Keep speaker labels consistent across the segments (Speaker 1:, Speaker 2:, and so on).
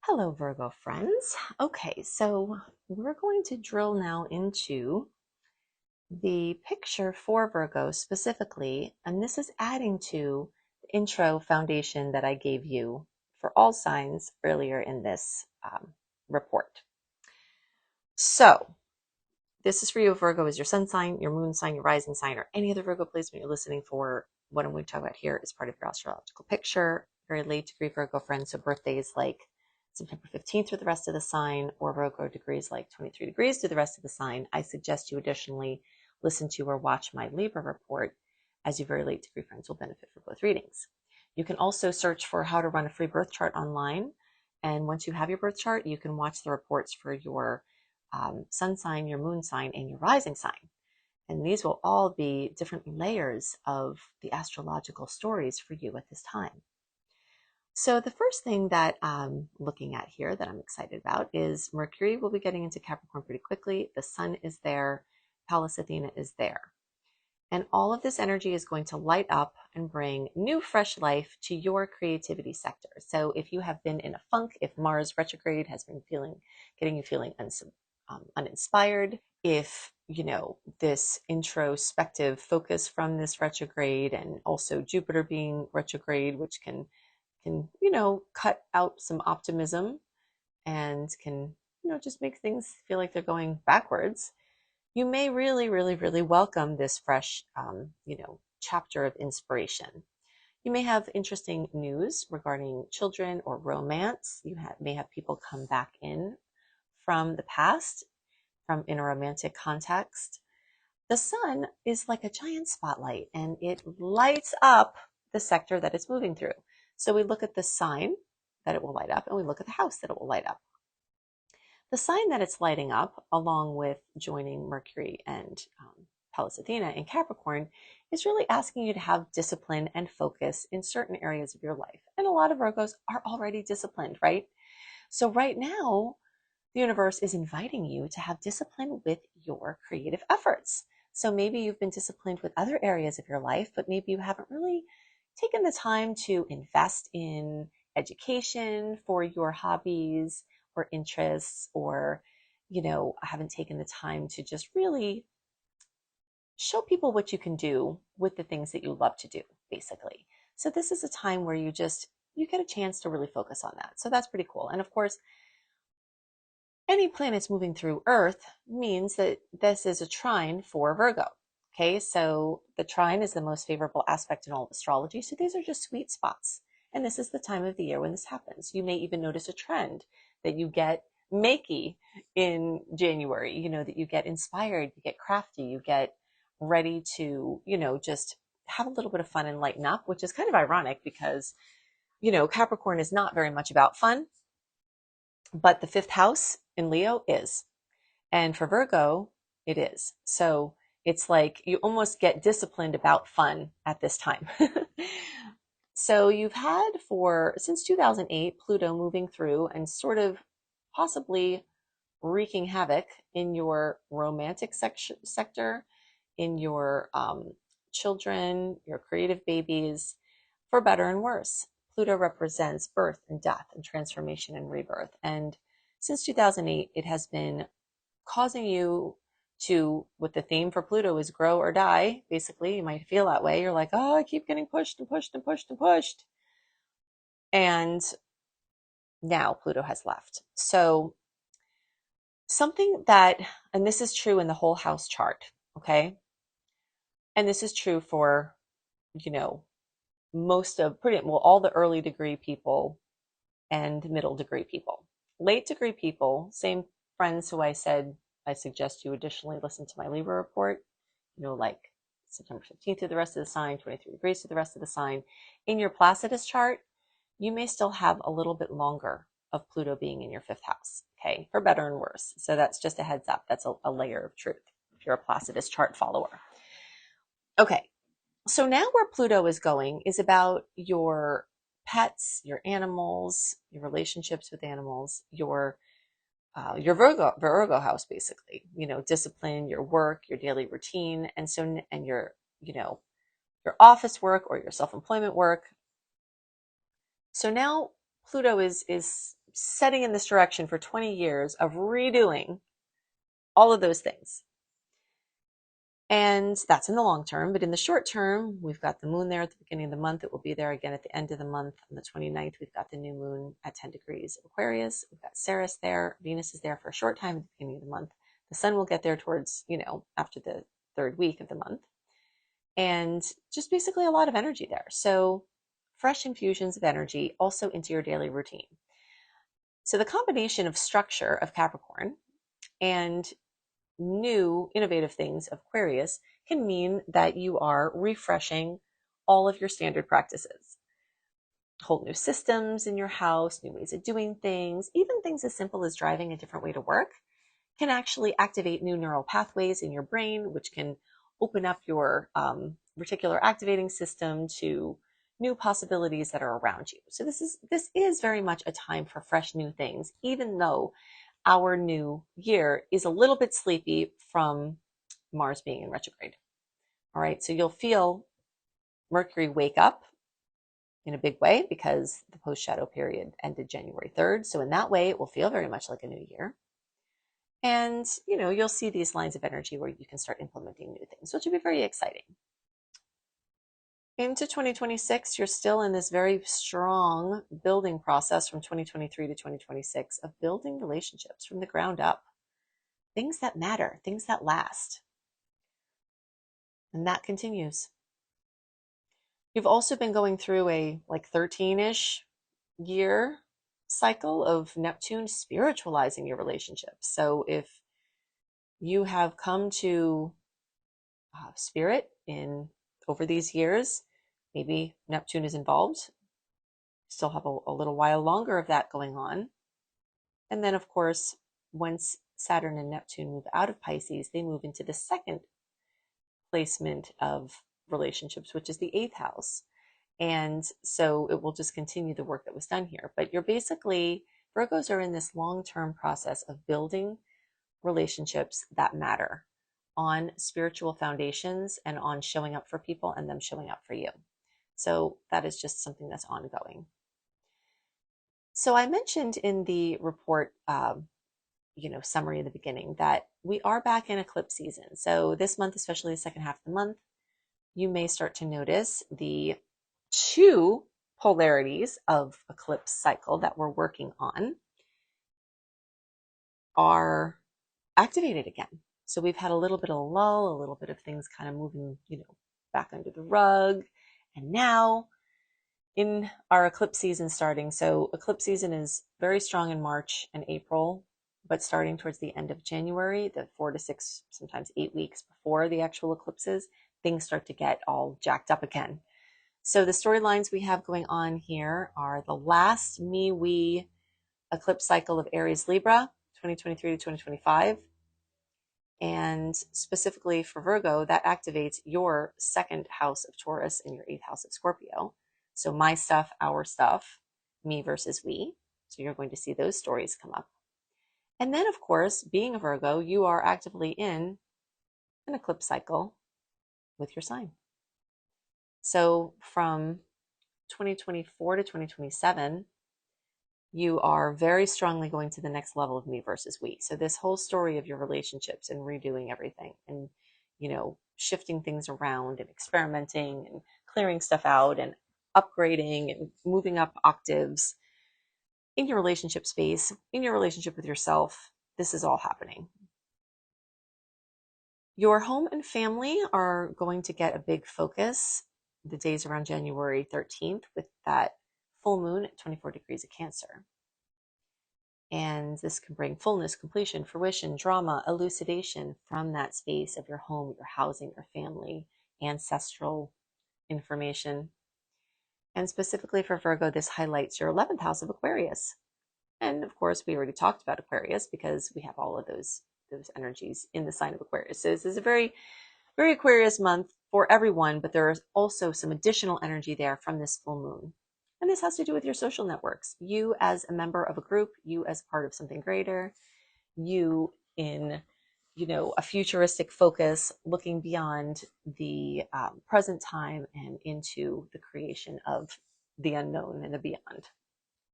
Speaker 1: Hello, Virgo friends. Okay, so we're going to drill now into the picture for Virgo specifically, and this is adding to the intro foundation that I gave you for all signs earlier in this report. So, this is for you if Virgo is your sun sign, your moon sign, your rising sign, or any other Virgo placement you're listening for. What I'm going to talk about here is part of your astrological picture. Very late degree Virgo friends, so birthdays like September 15th through the rest of the sign, or Virgo degrees like 23 degrees through the rest of the sign. I suggest you additionally listen to or watch my Libra report, as your very late degree friends will benefit from both readings. You can also search for how to run a free birth chart online. And once you have your birth chart, you can watch the reports for your sun sign, your moon sign, and your rising sign. And these will all be different layers of the astrological stories for you at this time. So the first thing that I'm looking at here that I'm excited about is Mercury will be getting into Capricorn pretty quickly. The sun is there. Pallas Athena is there. And all of this energy is going to light up and bring new, fresh life to your creativity sector. So if you have been in a funk, if Mars retrograde has been getting you feeling uninspired, if this introspective focus from this retrograde, and also Jupiter being retrograde, which can cut out some optimism and can just make things feel like they're going backwards, you may really, really, really welcome this fresh, chapter of inspiration. You may have interesting news regarding children or romance. May have people come back in from the past, from in a romantic context. The sun is like a giant spotlight, and it lights up the sector that it's moving through. So we look at the sign that it will light up, and we look at the house that it will light up. The sign that it's lighting up, along with joining Mercury and Pallas Athena in Capricorn, is really asking you to have discipline and focus in certain areas of your life. And a lot of Virgos are already disciplined, right? So right now, the universe is inviting you to have discipline with your creative efforts. So maybe you've been disciplined with other areas of your life, but maybe you haven't really taken the time to invest in education for your hobbies or interests, or haven't taken the time to just really show people what you can do with the things that you love to do, basically. So this is a time where you get a chance to really focus on that. So that's pretty cool. And of course, any planets moving through Earth means that this is a trine for Virgo. Okay, so the trine is the most favorable aspect in all of astrology. So these are just sweet spots. And this is the time of the year when this happens. You may even notice a trend that you get makey in January, that you get inspired, you get crafty, you get ready to, just have a little bit of fun and lighten up, which is kind of ironic because, Capricorn is not very much about fun, but the fifth house in Leo is. And for Virgo, it is. So it's like you almost get disciplined about fun at this time. So you've had since 2008, Pluto moving through and sort of possibly wreaking havoc in your romantic sector, in your children, your creative babies, for better and worse. Pluto represents birth and death and transformation and rebirth. And since 2008, it has been causing you to, with the theme for Pluto is grow or die, basically. You might feel that way. You're like, oh, I keep getting pushed and pushed and pushed and pushed. And now Pluto has left. So something that, and this is true in the whole house chart, okay? And this is true for, all the early degree people and middle degree people. Late degree people, same friends who I said I suggest you additionally listen to my Libra report, like September 15th to the rest of the sign, 23 degrees to the rest of the sign. In your Placidus chart, you may still have a little bit longer of Pluto being in your fifth house, okay, for better and worse. So that's just a heads up. That's a layer of truth if you're a Placidus chart follower. Okay, so now where Pluto is going is about your pets, your animals, your relationships with animals, your Virgo house, basically, discipline, your work, your daily routine, and your office work or your self-employment work. So now Pluto is setting in this direction for 20 years of redoing all of those things. And that's in the long term. But in the short term, we've got the moon there at the beginning of the month. It will be there again at the end of the month. On the 29th, we've got the new moon at 10 degrees of Aquarius. We've got Ceres there. Venus is there for a short time at the beginning of the month. The sun will get there towards, after the third week of the month. And just basically a lot of energy there. So fresh infusions of energy also into your daily routine. So the combination of structure of Capricorn and new innovative things of Aquarius can mean that you are refreshing all of your standard practices. Whole new systems in your house, new ways of doing things, even things as simple as driving a different way to work can actually activate new neural pathways in your brain, which can open up your reticular activating system to new possibilities that are around you. So this is very much a time for fresh new things, even though our new year is a little bit sleepy from Mars being in retrograde. All right, so you'll feel Mercury wake up in a big way because the post-shadow period ended January 3rd. So in that way, it will feel very much like a new year. And, you'll see these lines of energy where you can start implementing new things, which will be very exciting. Into 2026, you're still in this very strong building process from 2023 to 2026 of building relationships from the ground up. Things that matter, things that last. And that continues. You've also been going through a 13-ish year cycle of Neptune spiritualizing your relationships. So if you have come to spirit in over these years, maybe Neptune is involved. Still have a little while longer of that going on. And then, of course, once Saturn and Neptune move out of Pisces, they move into the second placement of relationships, which is the 8th house. And so it will just continue the work that was done here. But you're basically, Virgos are in this long-term process of building relationships that matter on spiritual foundations and on showing up for people and them showing up for you. So that is just something that's ongoing. So I mentioned in the report, summary in the beginning that we are back in eclipse season. So this month, especially the second half of the month, you may start to notice the two polarities of eclipse cycle that we're working on are activated again. So we've had a little bit of a lull, a little bit of things kind of moving, back under the rug. And now in our eclipse season starting, so eclipse season is very strong in March and April, but starting towards the end of January, the 4 to 6, sometimes 8 weeks before the actual eclipses, things start to get all jacked up again. So the storylines we have going on here are the last me-we eclipse cycle of Aries Libra, 2023 to 2025. And specifically for Virgo, that activates your second house of Taurus and your 8th house of Scorpio. So my stuff, our stuff, me versus we. So you're going to see those stories come up. And then, of course, being a Virgo, you are actively in an eclipse cycle with your sign. So from 2024 to 2027, you are very strongly going to the next level of me versus we. So this whole story of your relationships and redoing everything and, shifting things around and experimenting and clearing stuff out and upgrading and moving up octaves in your relationship space, in your relationship with yourself, this is all happening. Your home and family are going to get a big focus the days around January 13th with that full moon at 24 degrees of Cancer. And this can bring fullness, completion, fruition, drama, elucidation from that space of your home, your housing, your family, ancestral information. And specifically for Virgo, this highlights your 11th house of Aquarius. And of course, we already talked about Aquarius because we have all of those energies in the sign of Aquarius. So this is a very, very Aquarius month for everyone, but there is also some additional energy there from this full moon. And this has to do with your social networks. You as a member of a group, you as part of something greater, you in, a futuristic focus, looking beyond the present time and into the creation of the unknown and the beyond.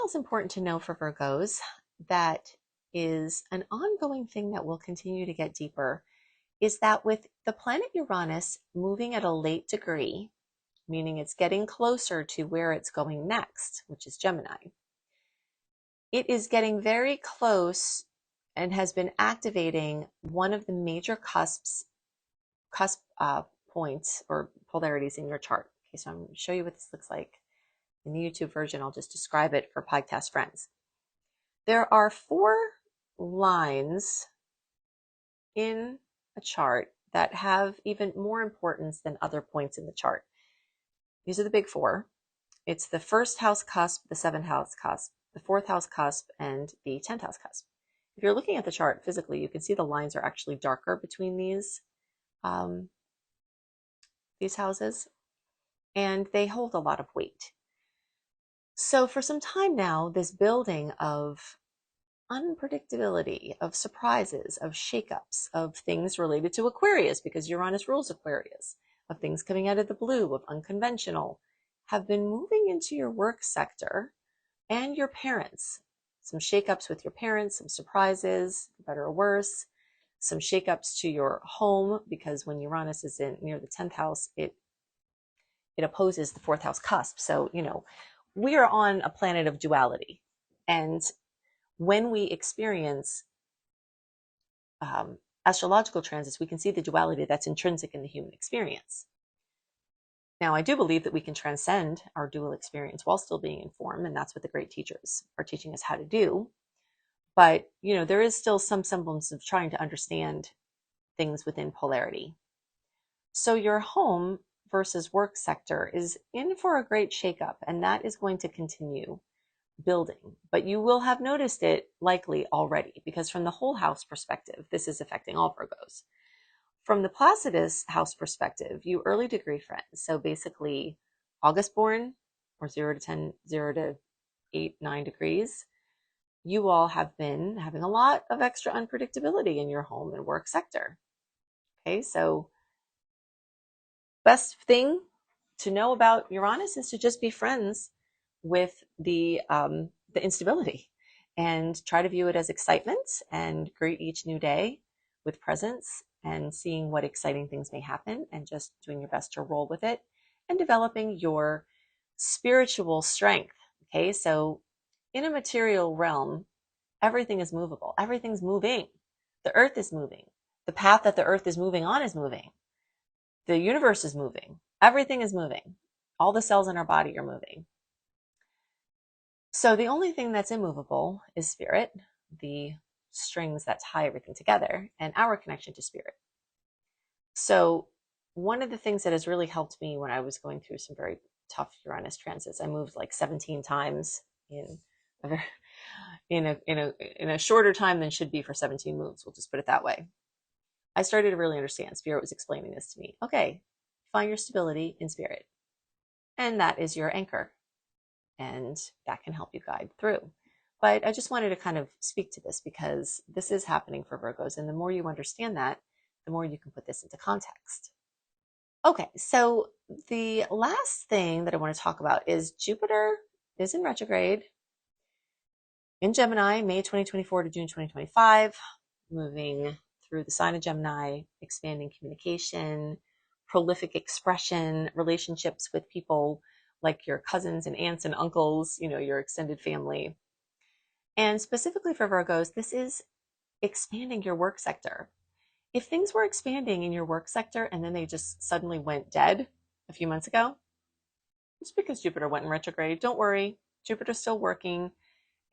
Speaker 1: It's important to know for Virgos that is an ongoing thing that will continue to get deeper is that with the planet Uranus moving at a late degree, meaning it's getting closer to where it's going next, which is Gemini, it is getting very close and has been activating one of the major cusp points or polarities in your chart. Okay, so I'm going to show you what this looks like. In the YouTube version, I'll just describe it for podcast friends. There are 4 lines in a chart that have even more importance than other points in the chart. These are the big 4. It's the 1st house cusp, the 7th house cusp, the 4th house cusp, and the 10th house cusp. If you're looking at the chart physically, you can see the lines are actually darker between these houses, and they hold a lot of weight. So for some time now, this building of unpredictability, of surprises, of shakeups, of things related to Aquarius, because Uranus rules Aquarius, of things coming out of the blue, of unconventional, have been moving into your work sector and your parents. Some shakeups with your parents, some surprises, for better or worse, some shakeups to your home, because when Uranus is in near the 10th house, it opposes the 4th house cusp. So, we are on a planet of duality. And when we experience astrological transits, we can see the duality that's intrinsic in the human experience. Now, I do believe that we can transcend our dual experience while still being informed, and that's what the great teachers are teaching us how to do. But, there is still some semblance of trying to understand things within polarity. So your home versus work sector is in for a great shakeup, and that is going to continue building. But you will have noticed it likely already, because from the whole house perspective, this is affecting all Virgos. From the Placidus house perspective, you early degree friends, so basically August born, or 0 to 10, 0 to 8, 9 degrees, you all have been having a lot of extra unpredictability in your home and work sector. Okay, so best thing to know about Uranus is to just be friends with the instability and try to view it as excitement and greet each new day with presence and seeing what exciting things may happen and just doing your best to roll with it and developing your spiritual strength. Okay, so in a material realm, everything is movable. Everything's moving. The earth is moving. The path that the earth is moving on is moving. The universe is moving. Everything is moving. All the cells in our body are moving. So the only thing that's immovable is spirit, the strings that tie everything together, and our connection to spirit. So one of the things that has really helped me when I was going through some very tough Uranus transits, I moved like 17 times in a shorter time than should be for 17 moves. We'll just put it that way. I started to really understand. Spirit was explaining this to me. Okay, find your stability in spirit. And that is your anchor. And that can help you guide through. But I just wanted to kind of speak to this because this is happening for Virgos. And the more you understand that, the more you can put this into context. Okay, so the last thing that I want to talk about is Jupiter is in retrograde in Gemini, May 2024 to June 2025, moving through the sign of Gemini, expanding communication, prolific expression, relationships with people like your cousins and aunts and uncles, your extended family. And specifically for Virgos, this is expanding your work sector. If things were expanding in your work sector and then they just suddenly went dead a few months ago, it's because Jupiter went in retrograde. Don't worry, Jupiter's still working.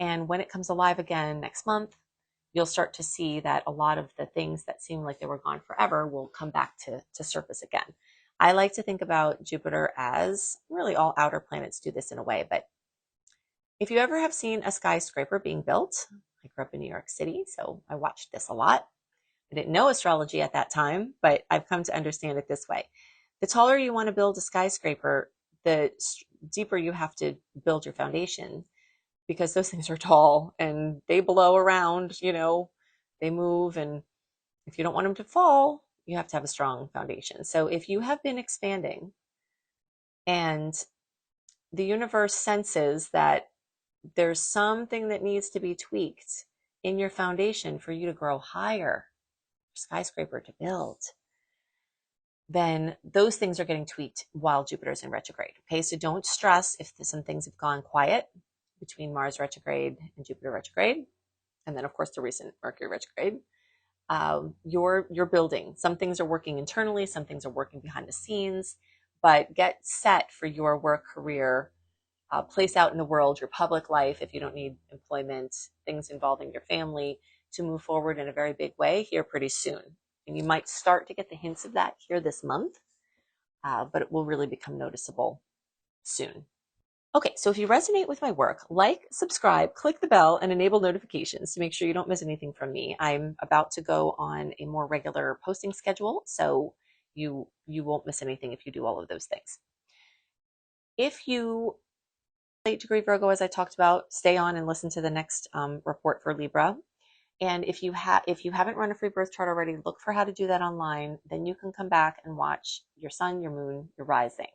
Speaker 1: And when it comes alive again next month, you'll start to see that a lot of the things that seem like they were gone forever will come back to surface again. I like to think about Jupiter as, really all outer planets do this in a way, but if you ever have seen a skyscraper being built, I grew up in New York City, so I watched this a lot. I didn't know astrology at that time, but I've come to understand it this way. The taller you want to build a skyscraper, the deeper you have to build your foundation, because those things are tall and they blow around, they move. And if you don't want them to fall, you have to have a strong foundation. So if you have been expanding and the universe senses that there's something that needs to be tweaked in your foundation for you to grow higher, skyscraper to build, then those things are getting tweaked while Jupiter's in retrograde. Okay, so don't stress if some things have gone quiet between Mars retrograde and Jupiter retrograde, and then of course the recent Mercury retrograde. You're building. Some things are working internally, some things are working behind the scenes, but get set for your work career, place out in the world, your public life, if you don't need employment, things involving your family, to move forward in a very big way here pretty soon. And you might start to get the hints of that here this month, but it will really become noticeable soon. Okay, so if you resonate with my work, like, subscribe, click the bell, and enable notifications to make sure you don't miss anything from me. I'm about to go on a more regular posting schedule, so you won't miss anything if you do all of those things. If you 8-degree Virgo, as I talked about, stay on and listen to the next report for Libra. And if you haven't run a free birth chart already, look for how to do that online. Then you can come back and watch your sun, your moon, your rising.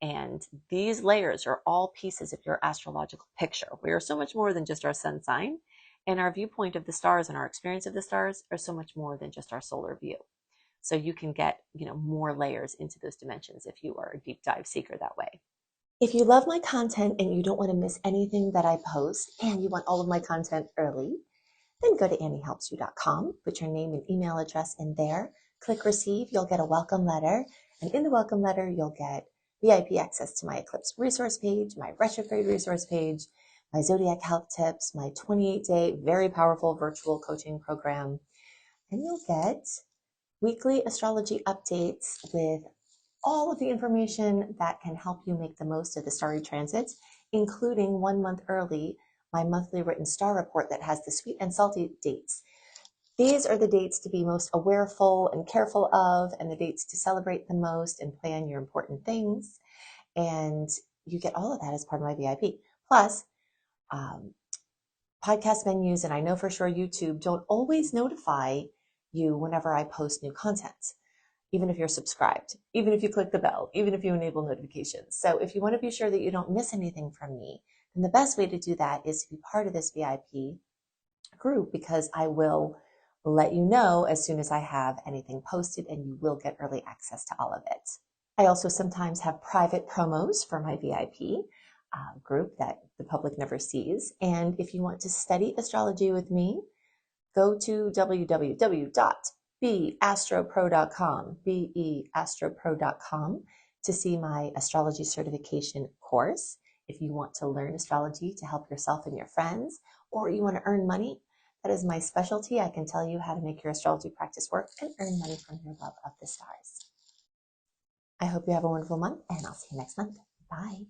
Speaker 1: And these layers are all pieces of your astrological picture. We are so much more than just our sun sign, and our viewpoint of the stars and our experience of the stars are so much more than just our solar view. So you can get, more layers into those dimensions if you are a deep dive seeker that way. If you love my content and you don't want to miss anything that I post and you want all of my content early, then go to anniehelpsyou.com, put your name and email address in there, click receive, you'll get a welcome letter, and in the welcome letter you'll get VIP access to my eclipse resource page, my retrograde resource page, my zodiac health tips, my 28-day very powerful virtual coaching program, and you'll get weekly astrology updates with all of the information that can help you make the most of the starry transits, including 1 month early, my monthly written star report that has the sweet and salty dates. These are the dates to be most awareful and careful of, and the dates to celebrate the most and plan your important things. And you get all of that as part of my VIP. Plus, podcast menus, and I know for sure YouTube don't always notify you whenever I post new content, even if you're subscribed, even if you click the bell, even if you enable notifications. So if you want to be sure that you don't miss anything from me, then the best way to do that is to be part of this VIP group, because I will let you know as soon as I have anything posted, and you will get early access to all of it. I also sometimes have private promos for my VIP group that the public never sees. And if you want to study astrology with me, go to www.beastropro.com, beastropro.com, to see my astrology certification course. If you want to learn astrology to help yourself and your friends, or you want to earn money, that is my specialty. I can tell you how to make your astrology practice work and earn money from your love of the stars. I hope you have a wonderful month, and I'll see you next month. Bye.